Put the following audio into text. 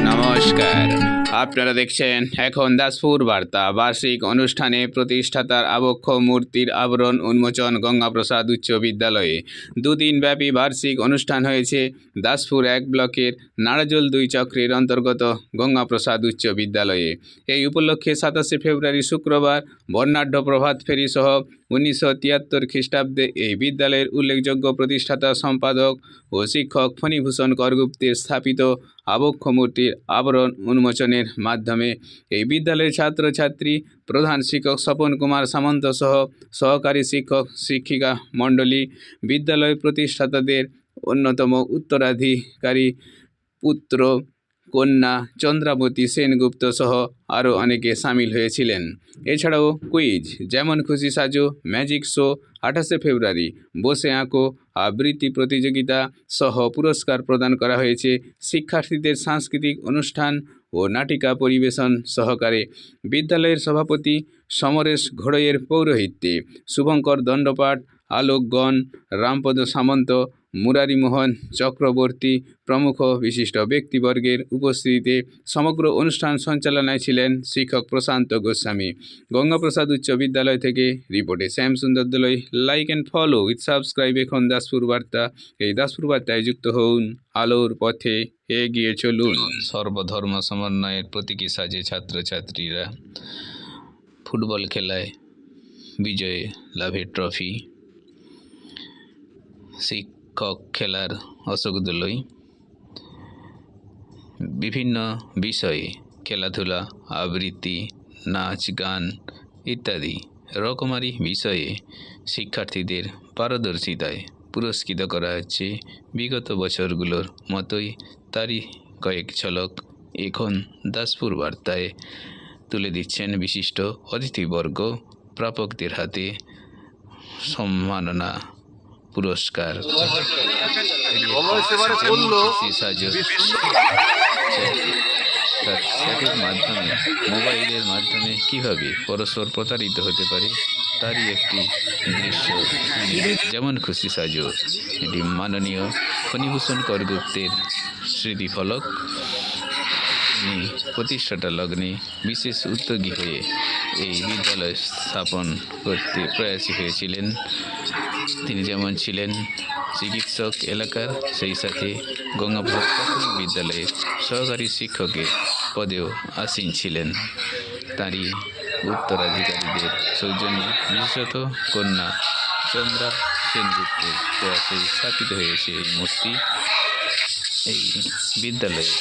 নমস্কার, আপনারা দেখছেন এখন দাসপুর বার্তা। বার্ষিক অনুষ্ঠানে প্রতিষ্ঠাতার আবক্ষ মূর্তির আবরণ উন্মোচন গঙ্গাপ্রসাদ উচ্চ বিদ্যালয়ে। দুদিনব্যাপী বার্ষিক অনুষ্ঠান হয়েছে দাসপুর 1 ব্লকের নাড়াজোল 2 চক্রের অন্তর্গত গঙ্গাপ্রসাদ উচ্চ বিদ্যালয়ে। এই উপলক্ষে 27শে ফেব্রুয়ারি শুক্রবার বর্ণাঢ্য প্রভাত ফেরি সহ 1973 খ্রিস্টাব্দে এই বিদ্যালয়ের উল্লেখযোগ্য প্রতিষ্ঠাতা সম্পাদক ও শিক্ষক ফণীভূষণ করগুপ্তের স্থাপিত আবক্ষ মূর্তির আবরণ উন্মোচনের মাধ্যমে এই বিদ্যালয়ের ছাত্রছাত্রী, প্রধান শিক্ষক স্বপন কুমার সামন্ত সহ সহকারী শিক্ষক শিক্ষিকা মণ্ডলী, বিদ্যালয় প্রতিষ্ঠাতাদের অন্যতম উত্তরাধিকারী পুত্র কন্যা চন্দ্রাবতী সেনগুপ্ত সহ আরও অনেকে সামিল হয়েছিলেন। এছাড়াও কুইজ, যেমন খুশি সাজো, ম্যাজিক শো, 28শে ফেব্রুয়ারি বসে আঁকো আবৃত্তি প্রতিযোগিতা সহ পুরস্কার প্রদান করা হয়েছে। শিক্ষার্থীদের সাংস্কৃতিক অনুষ্ঠান ও নাটিকা পরিবেশন সহকারে বিদ্যালয়ের সভাপতি সমরেশ ঘোড়ইয়ের পৌরোহিত্যে শুভঙ্কর দণ্ডপাঠ, আলোক গণ, রামপদ সামন্ত, মুরারিমোহন চক্রবর্তী প্রমুখ বিশিষ্ট ব্যক্তিবর্গের উপস্থিতিতে সমগ্র অনুষ্ঠান সঞ্চালনায় ছিলেন শিক্ষক প্রশান্ত গোস্বামী। গঙ্গাপ্রসাদ উচ্চ বিদ্যালয় থেকে রিপোর্টে শ্যাম সুন্দর দলই। Like and follow with subscribe এখন দাসপুর বার্তা। এই দাসপুর বার্তায় যুক্ত হন, আলোর পথে এগিয়ে চলুন। সর্বধর্ম সমন্বয়ের প্রতীকী সাজে ছাত্রছাত্রীরা ফুটবল খেলায় বিজয় লাভের ট্রফি, শিক্ষক খেলার অশোক দোলই, বিভিন্ন বিষয়ে খেলাধুলা, আবৃত্তি, নাচ গান ইত্যাদি রকমারি বিষয়ে শিক্ষার্থীদের পারদর্শিতায় পুরস্কৃত করা হচ্ছে। বিগত বছরগুলোর মতোই তারই কয়েক ঝলক এখন দাসপুর বার্তায় তুলে দিচ্ছেন বিশিষ্ট অতিথিবর্গ। প্রাপকদের হাতে সম্মাননা পুরস্কার। চ্যাটের মাধ্যমে, মোবাইলের মাধ্যমে কিভাবে পরস্পর প্রতারিত হতে পারে তারই একটি দৃশ্য। যেমন খুশি সাজো, এটি মাননীয় ফণীভূষণ করগুপ্তের স্মৃতিফলক। তিনি প্রতিষ্ঠাতা লগ্নে বিশেষ উদ্যোগী হয়ে এই বিদ্যালয় স্থাপন করতে প্রয়াসী হয়েছিলেন। তিনি যেমন ছিলেন চিকিৎসক এলাকার, সেই সাথে গঙ্গাপ্রসাদ প্রাথমিক বিদ্যালয়ের সহকারী শিক্ষকের পদেও আসীন ছিলেন। তাঁরই উত্তরাধিকারীদের সৌজন্যে বিশেষত কন্যা চন্দ্রা সেনগুপ্তের প্রয়াসে স্থাপিত হয়েছে এই মূর্তি। এই বিদ্যালয়ে